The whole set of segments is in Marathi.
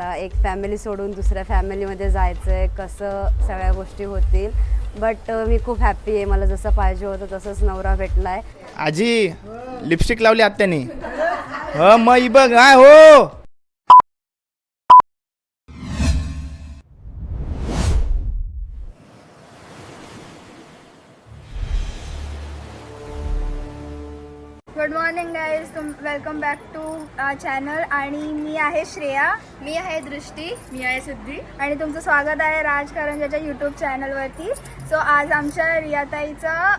आता एक फॅमिली सोडून दुसऱ्या फॅमिलीमध्ये जायचं आहे, कसं सगळ्या गोष्टी होतील. बट मी खूप हॅप्पी आहे. मला जसं पाहिजे होतं तसंच नवरा भेटला आहे. आजी लिपस्टिक लावली आत्याने. ह मग बघ काय हो. Good morning guys, welcome back to channel. आणि मी आहे श्रेया, मी आहे दृष्टी, मी आहे सिद्धी आणि तुमचं स्वागत आहे राजकारंजाच्या यूट्यूब चॅनलवरती. सो आज आमच्या रियाताईचं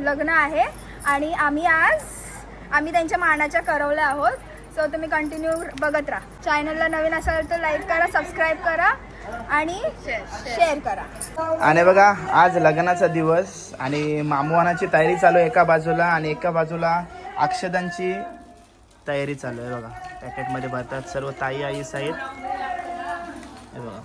लग्न आहे आणि आम्ही त्यांच्या मानाच्या करवल्या आहोत. सो तुम्ही कंटिन्यू बघत राहा. चॅनलला नवीन असाल तर लाईक करा, सबस्क्राईब करा आणि शेअर करा. आणि बघा आज लग्नाचा दिवस आणि मामवानाची तयारी चालू आहे एका बाजूला आणि एका बाजूला अक्षदांची तयारी चालू आहे. बघा पॅकेटमध्ये भरतात सर्व ताई आई आहेत. हे बघा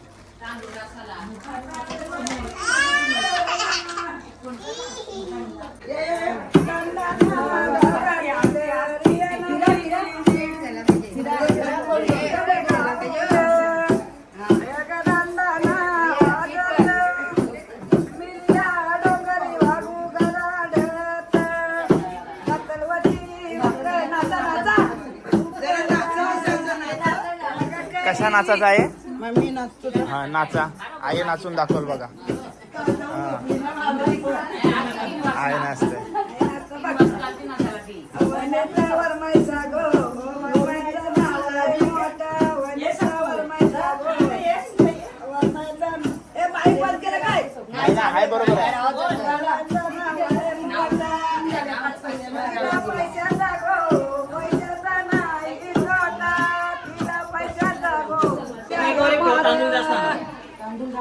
कशा नाचाचा आहे. हा नाचा आई नाचून दाखवल बघा. आई नाचते. हाय बरोबर आहे.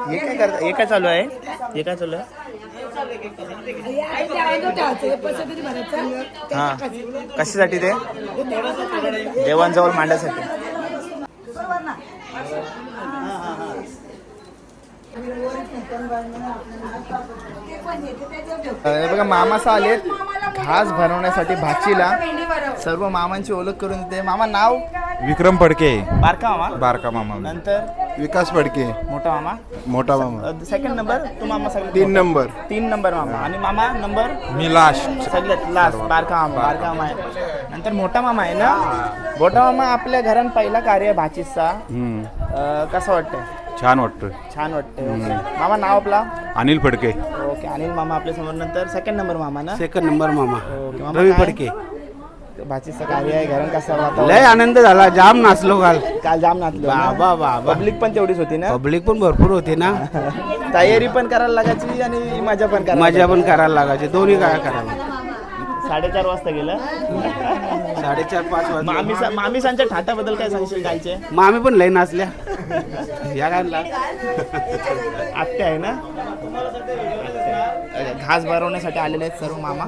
हे काय करत हे काय चालू आहे. हे काय चालू आहे. हा कशासाठी ते देवांजवळ मांडण्यासाठी. बघा मामासा आलेत घास भरवण्यासाठी भाचीला. सर्व मामांची ओळख करून देते. मामा नाव विक्रम फडके, बारका मामा. बारका मामा. नंतर विकास फडके, मोठा मामा. मोठा मामा. सेकंड नंबर तू मामा. सगळ्यात 3 नंबर. 3 नंबर मामा. आणि मामा नंबर मी लास्ट. सगळ्यात लास्ट बारका मामा. बारका मामा आहे. नंतर मोठा मामा आहे ना. मोठा मामा आपल्या घरात पहिला कार्य भाचीचा. कसं वाटतंय. छान वाटतोय. छान वाटतंय. मामा नाव आपला अनिल फडके. ओके अनिल मामा आपल्या समोर. नंतर सेकंड नंबर मामा ना. सेकंड नंबर मामा ओके मामा रवी काय? फडके. भाचीचं कार्य आहे घरात कसं वातावरण. लय आनंद झाला, जाम नाचलो काल. काल जाम नाचलो ना? बाबा बाबा, पब्लिक पण तेवढीच होती ना. पब्लिक पण भरपूर होती ना. तयारी पण करायला लागायची आणि मजा पण करायला मजा पण करायला लागायची, दोन्ही काय करायला. 4:30 वाजता गेलं. 4:30-5 वाजता. मामीसांच्या ठाटाबद्दल काय सांगशील कालचे. मग आम्ही पण लय नाचल्या या गायला. आत्या आहे ना. घास भरवण्यासाठी आलेले आहेत सर्व मामा.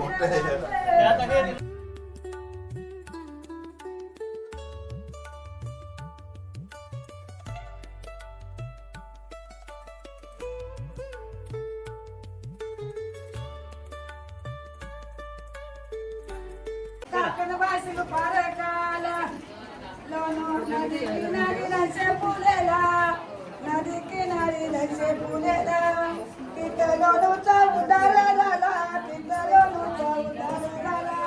नदी किनारी लक्ष्य फुलेला पितलोचा उदार झाला. पितलोचा उदार झाला.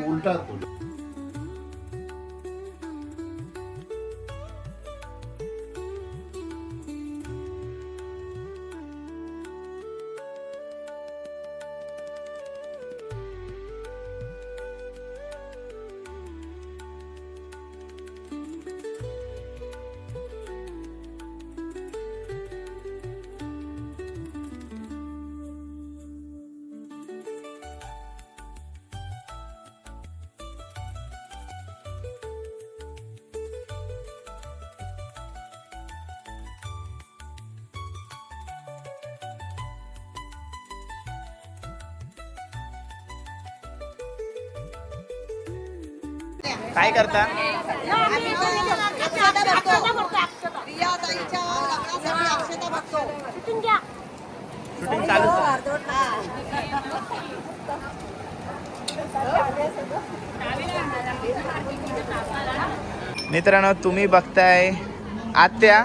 उलटा काय करता? शूटिंग चालू. मित्रांनो तुम्ही बघताय आत्या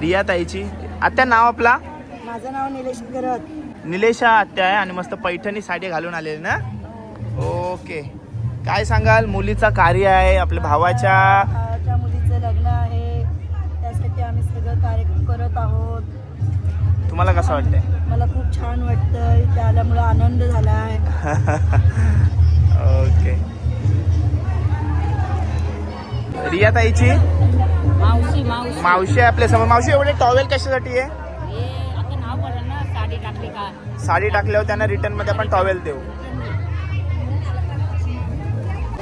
रिया ताईची. आत्या नाव आपला? माझं नाव निलेश करत. निलेशा आत्या आहे आणि मस्त पैठणी साडी घालून आलेली ना. ओके, काय सांगाल? मुलीचा कार्य आहे आपल्या भावाच्या. त्या मुलीचं लग्न आहे, त्यासाठी आम्ही सगळं कार्यक्रम करत आहोत. तुम्हाला कसं वाटतंय? मला खूप छान वाटतंय, त्या आल्यामुळं आनंद झाला आहे. ओके. रिया ताईची मावशी आपल्या समोर. मावशी एवढे टॉवेल कशासाठी आहे? साडी टाकल्यावर त्यांना रिटर्न मध्ये आपण टॉवेल देऊ.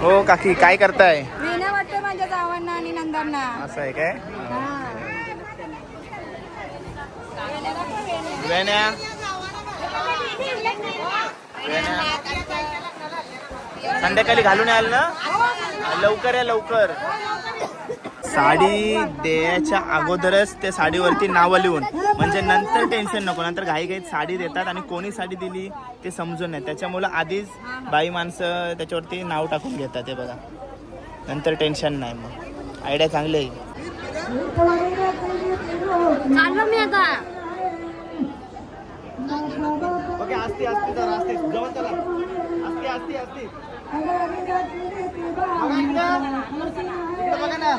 हो काकी, काय करताय? वीणा वाटते माझ्या गावांना आणि नंदांना. असं आहे काय? वेण्या संध्याकाळी घालून याल ना? लवकर या लवकर. साडी द्यायच्या अगोदरच ते साडीवरती नावं लिहून, म्हणजे नंतर टेन्शन नको. नंतर घाईघाईत साडी देतात आणि कोणी साडी दिली ते समजून नाही. त्याच्यामुळं आधीच बाई माणसं त्याच्यावरती नाव टाकून घेतात. ते बघा, नंतर टेन्शन नाही. मग आयडिया चांगली आहे. चाललो मी आता. ओके, असते असते जरा असते जवळ चला. असते असते असते बघा ना.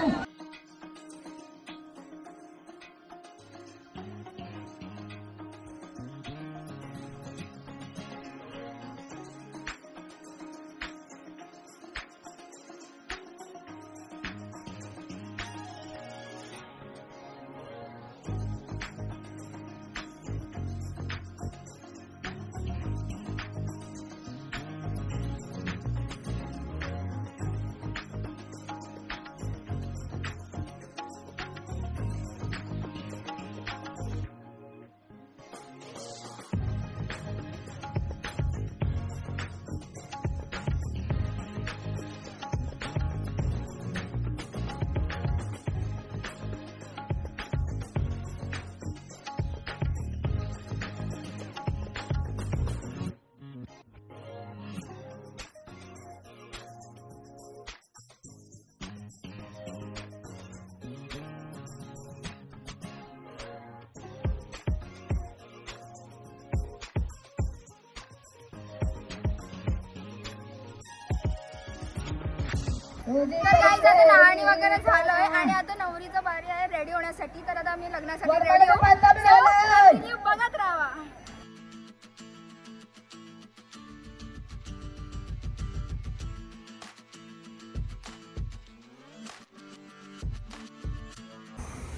तर काय झालं, नहाणी वगैरे झालंय आणि आता नवरीचा बारी आहे रेडी होण्यासाठी. तर आता आम्ही लग्नासाठी रेडी होऊ. बघत राहा.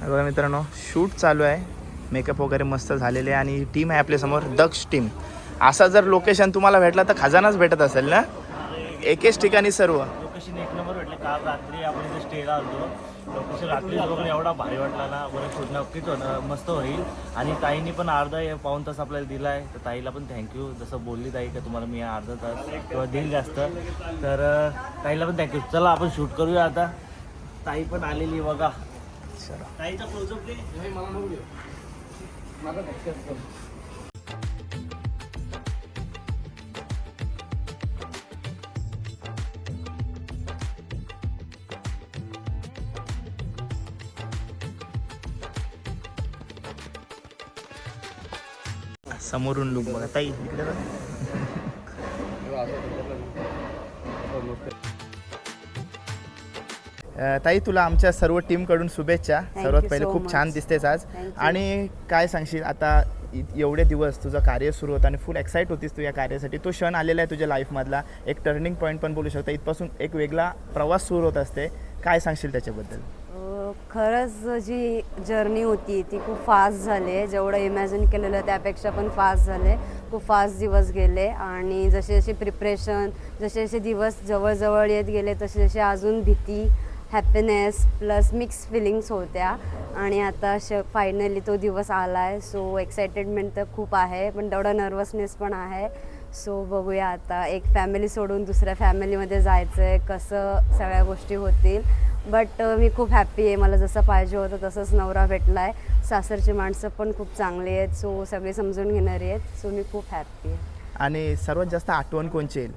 बघा मित्रांनो, शूट चालू आहे. मेकअप वगैरे मस्त झालेले आहे आणि टीम आहे आपल्यासमोर, दक्ष टीम. असा जर लोकेशन तुम्हाला भेटला तर खजानाच भेटत असेल ना, एकेच ठिकाणी सर्व. लोकेशन एक नंबर भेटले. काल रात्री आपण इथे स्टेला आलो. लोकेशन रात्री वगैरे एवढा भारी वाटला ना. बरं शूट नक्कीच मस्त होईल. आणि ताईंनी पण अर्धा पाऊण तास आपल्याला दिला आहे, तर ताईला पण थँक्यू. जसं बोलली ताई का तुम्हाला मी अर्धा तास किंवा देईल जास्त, तर ताईला पण थँक्यू. चला आपण शूट करूया आता. ताई पण आलेली बघा. ताईचा क्लोजअप दे. समोरून लुक बघा ताई, इकडे बघा. ताई तुला आमच्या सर्व टीमकडून शुभेच्छा. सर्वात you पहिले so खूप much. छान दिसतेस आज. Thank you. आणि काय सांगशील आता, एवढे दिवस तुझं कार्य सुरू होतं आणि फुल एक्साइट होतीस तू या कार्यासाठी. तो क्षण आलेला आहे तुझ्या लाईफमधला, एक टर्निंग पॉईंट पण बोलू शकता. इथपासून एक वेगळा प्रवास सुरू होत असते. काय सांगशील त्याच्याबद्दल? खरंच जी जर्नी होती ती खूप फास्ट झाली आहे. जेवढं इमॅजिन केलेलं त्यापेक्षा पण फास्ट झाले. खूप फास्ट दिवस गेले आणि जसे जसे प्रिपरेशन, जसे जसे दिवस जवळजवळ येत गेले तसे जसे अजून भीती, हॅपीनेस प्लस मिक्स फिलिंग्स होत्या. आणि आता फायनली तो दिवस आला आहे. सो एक्साइटेडमेंट तर खूप आहे, पण तेवढा नर्वसनेस पण आहे. सो बघूया आता, एक फॅमिली सोडून दुसऱ्या फॅमिलीमध्ये जायचं आहे, कसं सगळ्या गोष्टी होतील. बट मी खूप हॅप्पी आहे. मला जसं पाहिजे होतं तसंच नवरा भेटला आहे. सासरची माणसं पण खूप चांगली आहेत. सो सगळे समजून घेणारी आहेत. सो मी खूप हॅप्पी आहे. आणि सर्वात जास्त आठवण कोणची येईल?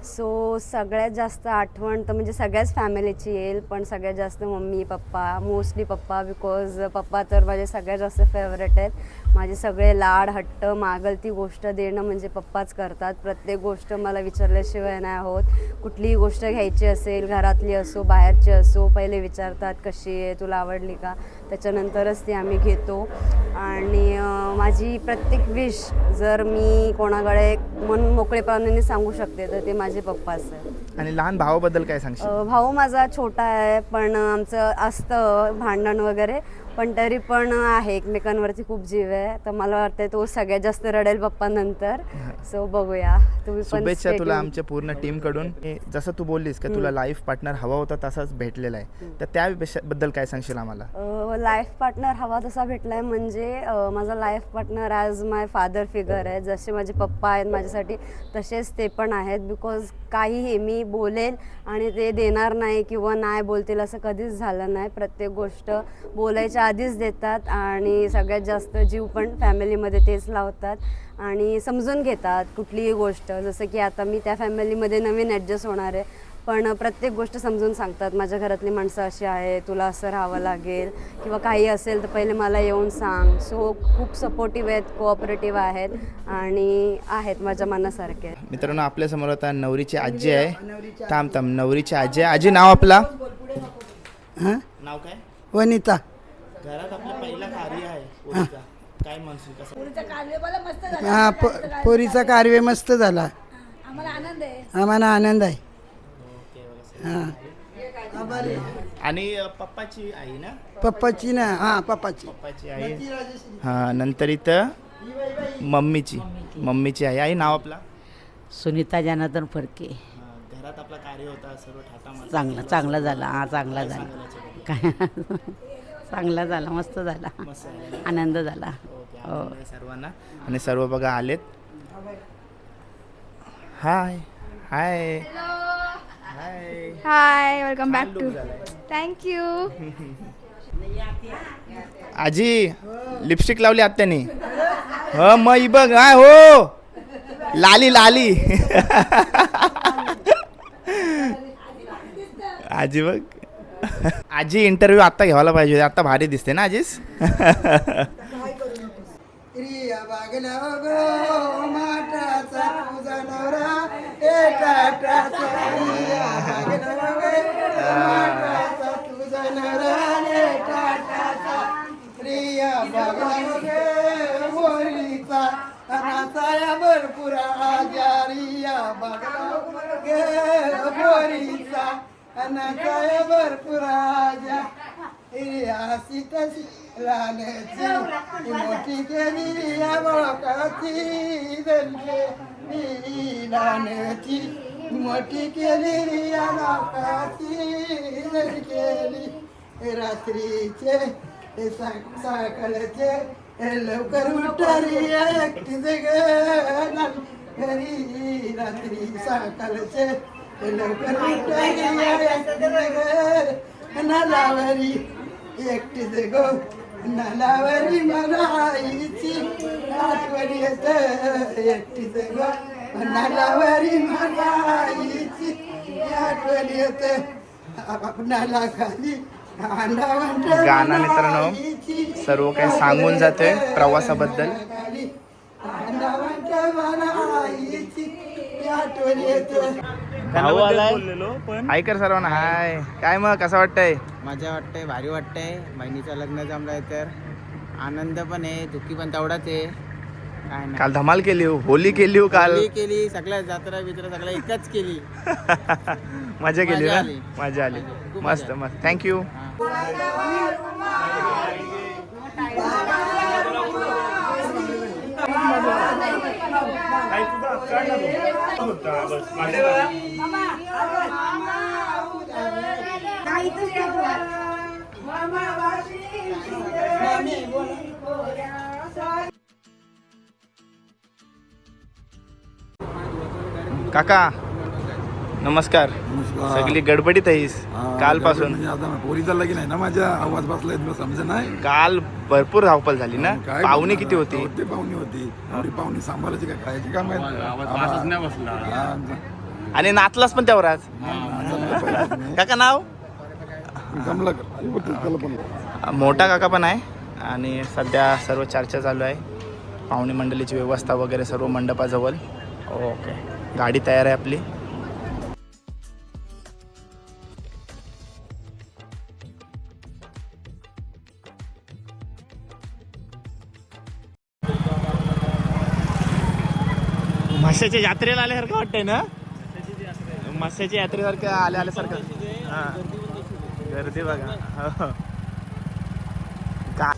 सो सगळ्यात जास्त आठवण तर म्हणजे सगळ्याच फॅमिलीची येईल, पण सगळ्यात जास्त मम्मी पप्पा, मोस्टली पप्पा, बिकॉज पप्पा तर माझे सगळ्यात जास्त फेवरेट आहेत. माझे सगळे लाड हट्ट मागल ती गोष्ट देणं म्हणजे पप्पाच करतात. प्रत्येक गोष्ट मला विचारल्याशिवाय नाही होत. कुठलीही गोष्ट घ्यायची असेल, घरातली असो बाहेरची असो, पहिले विचारतात कशी आहे, तुला आवडली का, त्याच्यानंतरच ती आम्ही घेतो. आणि माझी प्रत्येक विश जर मी कोणाकडे मन मोकळेपणाने सांगू शकते तर ते माझे पप्पाच आहेत. आणि लहान भावाबद्दल काय सांगशील? भाऊ माझा छोटा आहे, पण आमचं असतं भांडण वगैरे, पण तरी पण आहे एकमेकांवरती खूप जीव आहे. तर मला वाटतं तो सगळ्यात जास्त रडेल पप्पांनंतर. सो बघूया. तुम्ही पण शुभेच्छा stay तुला tuned. आमच्या पूर्ण टीम कडून. जसं तू बोललीस की तुला लाईफ पार्टनर हवा होता तसाच भेटलेला आहे, तर त्याबद्दल काय सांगशील आम्हाला? लाईफ पार्टनर हवा तसा भेटलाय म्हणजे माझा लाईफ पार्टनर ॲज माय फादर फिगर आहे. जसे माझे पप्पा आहेत माझ्यासाठी तसेच ते पण आहेत. बिकॉज काहीही मी बोलेल आणि ते देणार नाही किंवा नाही बोलतील असं कधीच झालं नाही. प्रत्येक गोष्ट बोलायच्या आधीच देतात आणि सगळ्यात जास्त जीव पण फॅमिलीमध्ये तेच लावतात आणि समजून घेतात कुठलीही गोष्ट. जसं की आता मी त्या फॅमिलीमध्ये नवीन ॲडजस्ट होणार आहे, पण प्रत्येक गोष्ट समजून सांगतात. माझ्या घरातली माणसं अशी आहे, तुला असं राहावं लागेल किंवा काही असेल तर पहिले मला येऊन सांग. सो खूप सपोर्टिव्ह आहेत, कोऑपरेटिव्ह आहेत आणि आहेत माझ्या मनासारखे. मित्रांनो, आपल्यासमोर आता नवरीची आजी आहे. थांब नवरीची आजी आहे. आजी, नाव आपला? नाव काय? वनिता. घरात आपला पहिला कार्य आहे पोरीचा. काय म्हणशील, कसं? पोरीचा कार्य मस्त झाला, आम्हाला आनंद आहे. आणि पप्पाची आई ना? पप्पाची ना, पप्पाची आई. हा, नंतर इथं मम्मीची आई. आई, नाव आपला? सुनीता जनार्दन फडके. घरात आपला कार्य होता सर्व ठाटा चांगला झाला. चांगला झाला. काय चांगला झाला, मस्त झाला, आनंद झाला. हो. सर्वांना. आणि सर्व बघा आलेत. हाय हाय हाय. हाय, वेलकम बॅक टू. थँक्यू. आजी, लिपस्टिक लावली आत्याने. ह मग बघ. काय हो, लाली आजी बघ. आजी इंटरव्ह्यू आता घ्यायला पाहिजे, आता भारी दिसते ना आजीस. मोठी केली मोठी केली रात्रीचे सकाळचे लवकर उठारी एकटीचे घरी रात्री सकाळचे लवकर उठारी नालावरी एकटीचे गो नालावरी मला आईची आठवण येत एकटीचे गो नालावरी मला आईची आठवण येत आपणाला खाली गाणं मित्रांनो सर्व काही सांगून जाते प्रवासाबद्दल. ऐकर सर्वांना हाय. काय मग कसं वाटतंय? मजा वाटतंय, भारी वाटतंय. बहिणीचं लग्न जमलंय तर आनंद पण आहे, दुःखी पण तेवढाच आहे. काय नाही, काल धमाल केली हो, होली केली हो काल. होळी केली, सगळ्या जत्रा बित्रा सगळ्या एकच केली. मजा केली मजा ना? आली. मजा आली. खूप मस्त मजा. मस्त. थँक्यू. काका नमस्कार. सगळी गडबडीत आहेस कालपासून. पोरीचा लगीन आहे ना, माझ्या आवाज बसलाय तुला समजा नाही. काल भरपूर धावपल झाली ना. काय पाहुणे किती होती? ते पाहुणे होती. एवढी पाहुणे सांभाळायची काय, खायची काय माहिती. आणि नाचलास पण तेवढाच काका नाव मोठा काका पण आहे. आणि सध्या सर्व चर्चा चालू आहे, पाहुणे मंडळीची व्यवस्था वगैरे सर्व मंडपाजवळ. ओके, गाडी तयार आहे आपली. म्हशाच्या यात्रेला आल्यासारखं वाटतंय ना, म्हशाच्या यात्रेसारखं आल्यासारखं. हा, गर्दी बघा. हो. का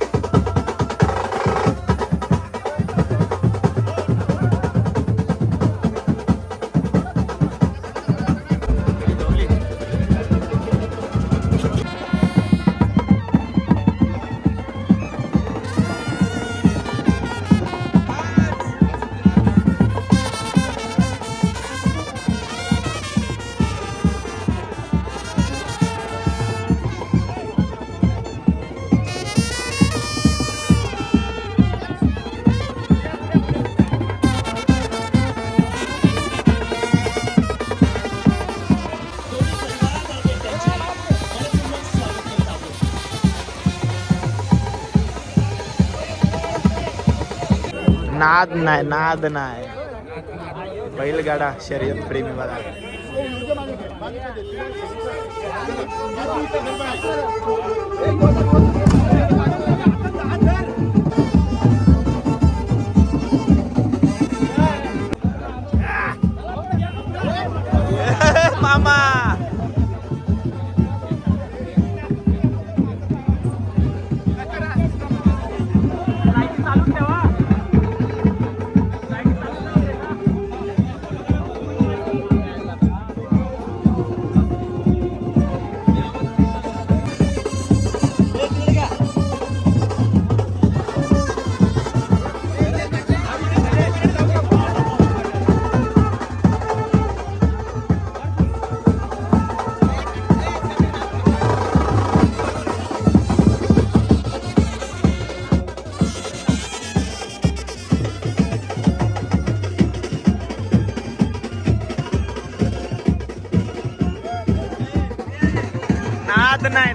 नाद नाही बैलगाडा शर्यत प्रेमी बघा. मामा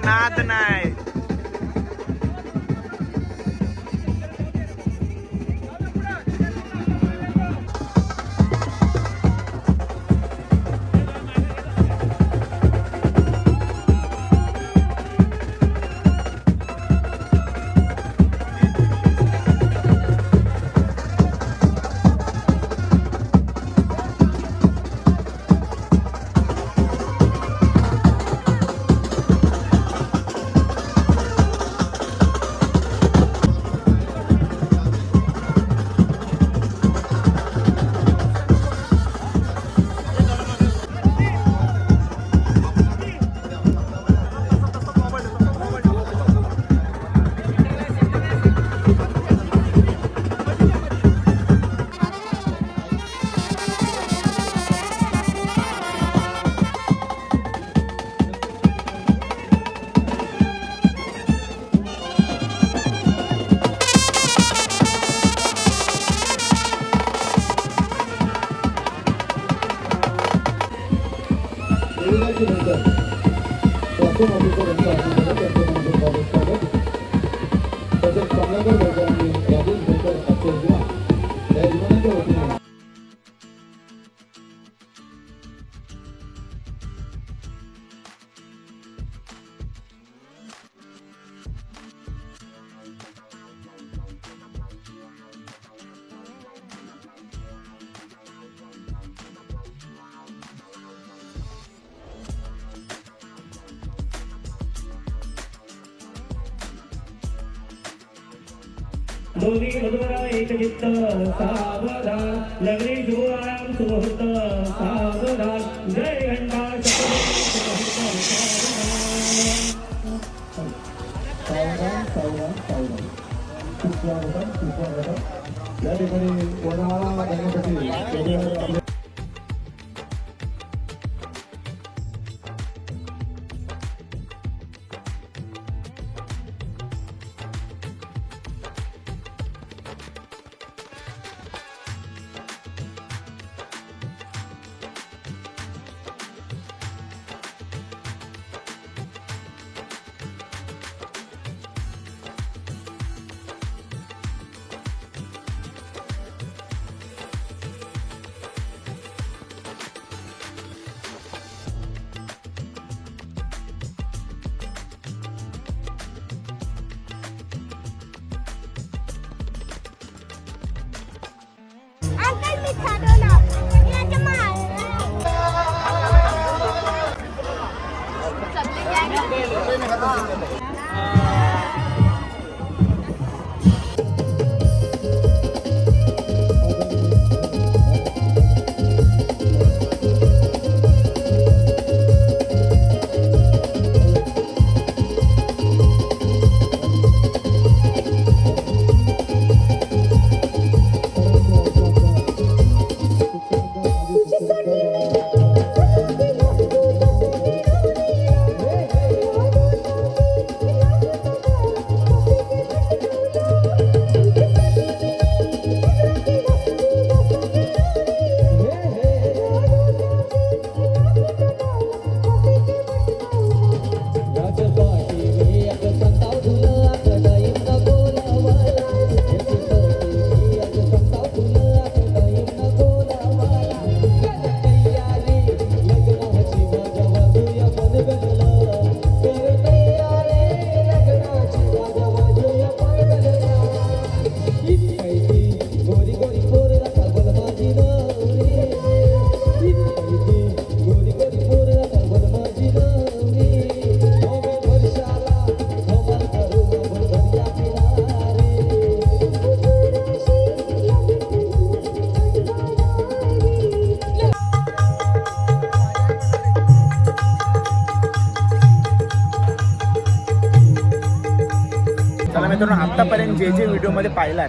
नाद नाही. दोन्ही मधुरा एक चित्त सावधान लग्नी जुळाम सुमुहूर्त सावधान जय घंटा या ठिकाणी वनमाळा गणपती चला मित्रांनो, आत्तापर्यंत जे जे व्हिडिओमध्ये पाहिलात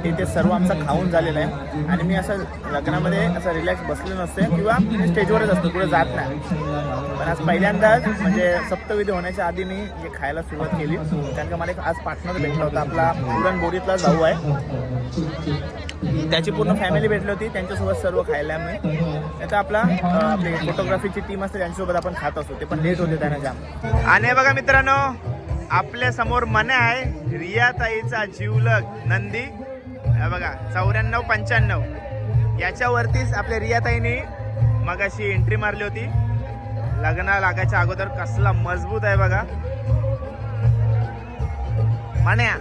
ते सर्व आमचं खाऊन झालेलं आहे. आणि मी असं लग्नामध्ये असं रिलॅक्स बसले नसते किंवा स्टेजवरच असतो, कुठे जात नाही. पण आज पहिल्यांदाच म्हणजे सप्तविधी होण्याच्या आधी मी हे खायला सुरुवात केली, कारण का मला एक आज पार्टनर भेटला होता. आपला पुरणपोळीतला जाऊ आहे, त्याची पूर्ण फॅमिली भेटली होती, त्यांच्यासोबत सर्व खायला मी. आता आपली फोटोग्राफीची टीम असते, त्यांच्यासोबत आपण खात असतो. ते पण लेट होते त्यांना जाम. आणि बघा मित्रांनो, आपल्या समोर मन आहे रियाताईचा जीवलग नंदी. बघा 94-95 याच्यावरतीच आपल्या रियाताईने मगाशी एंट्री मारली होती लग्न लागायच्या अगोदर. कसला मजबूत आहे बघा मान्या.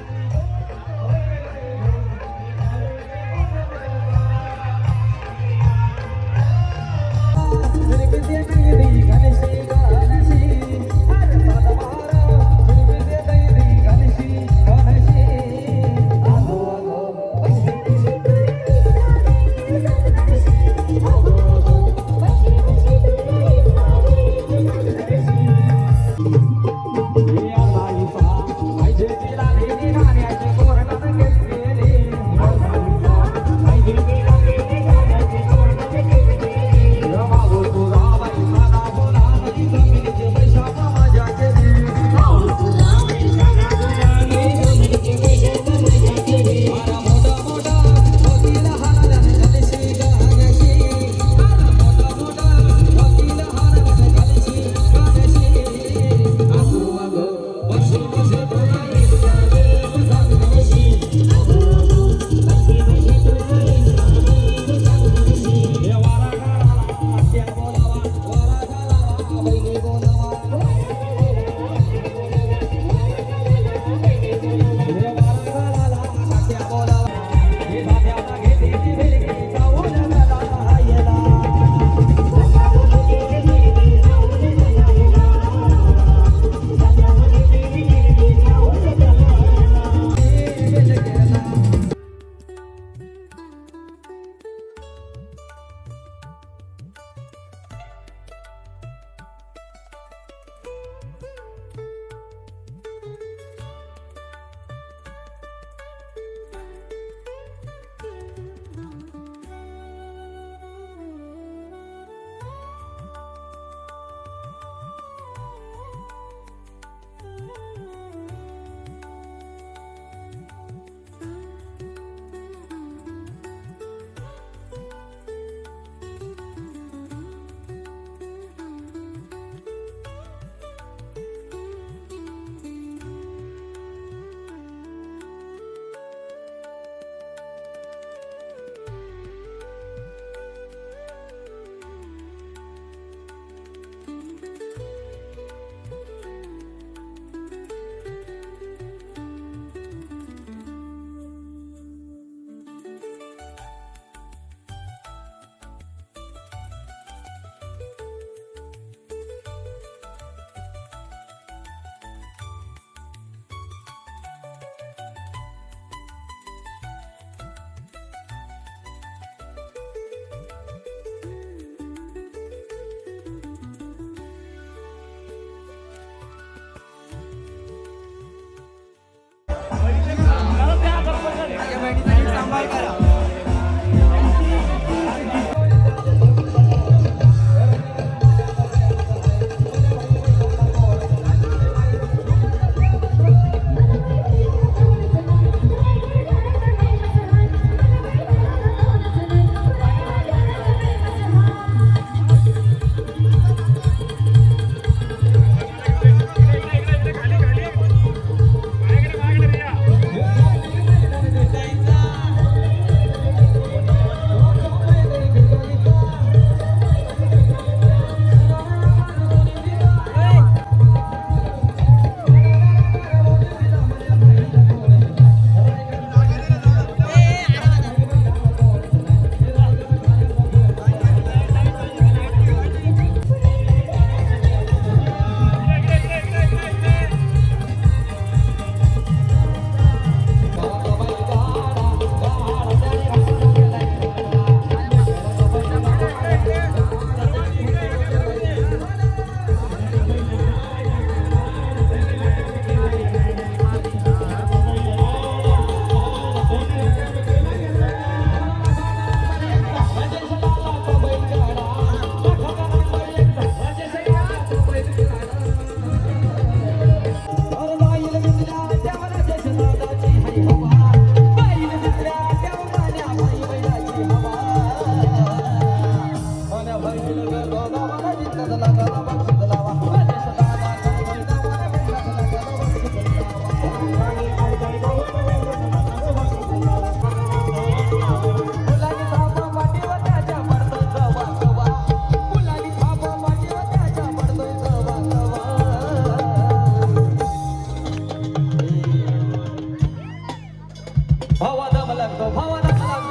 भावादम लागतो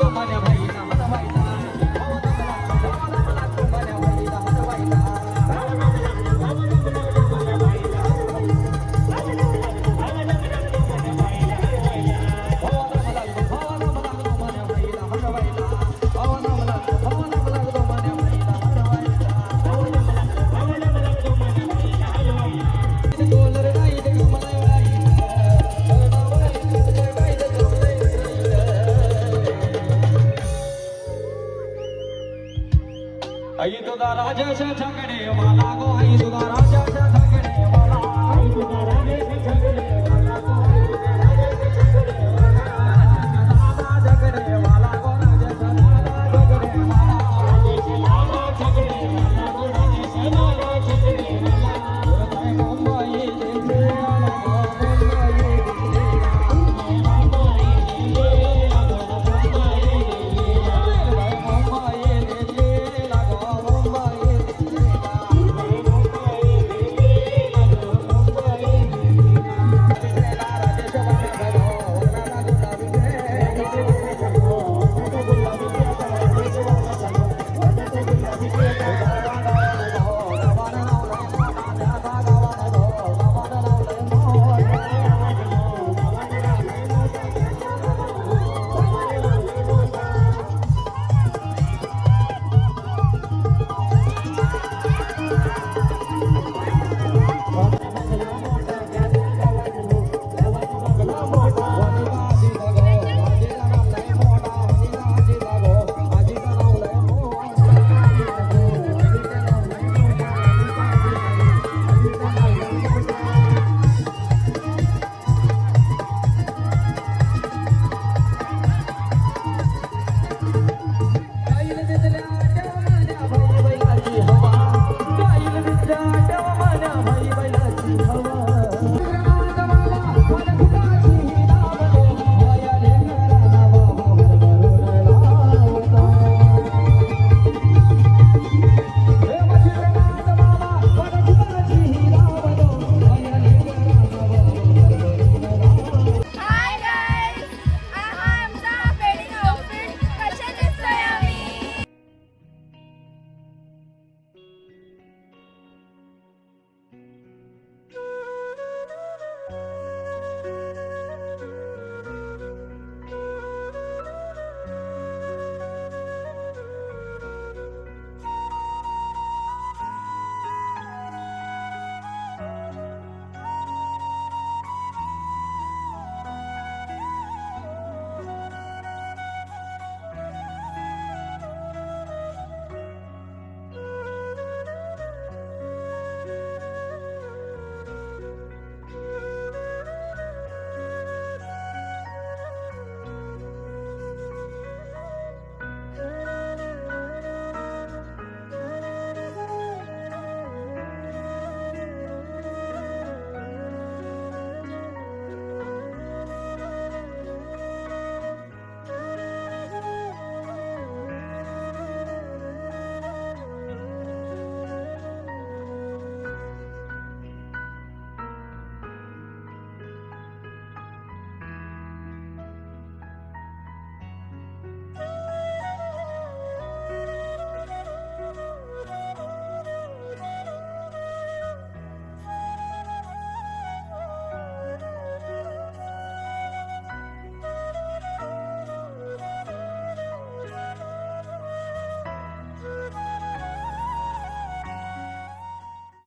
माझ्या बाईला हलवायला भावादम लागतो माझ्या बाईला हलवायला आई तुझा राजाच्या छकडे मला गो आई तुझा राजा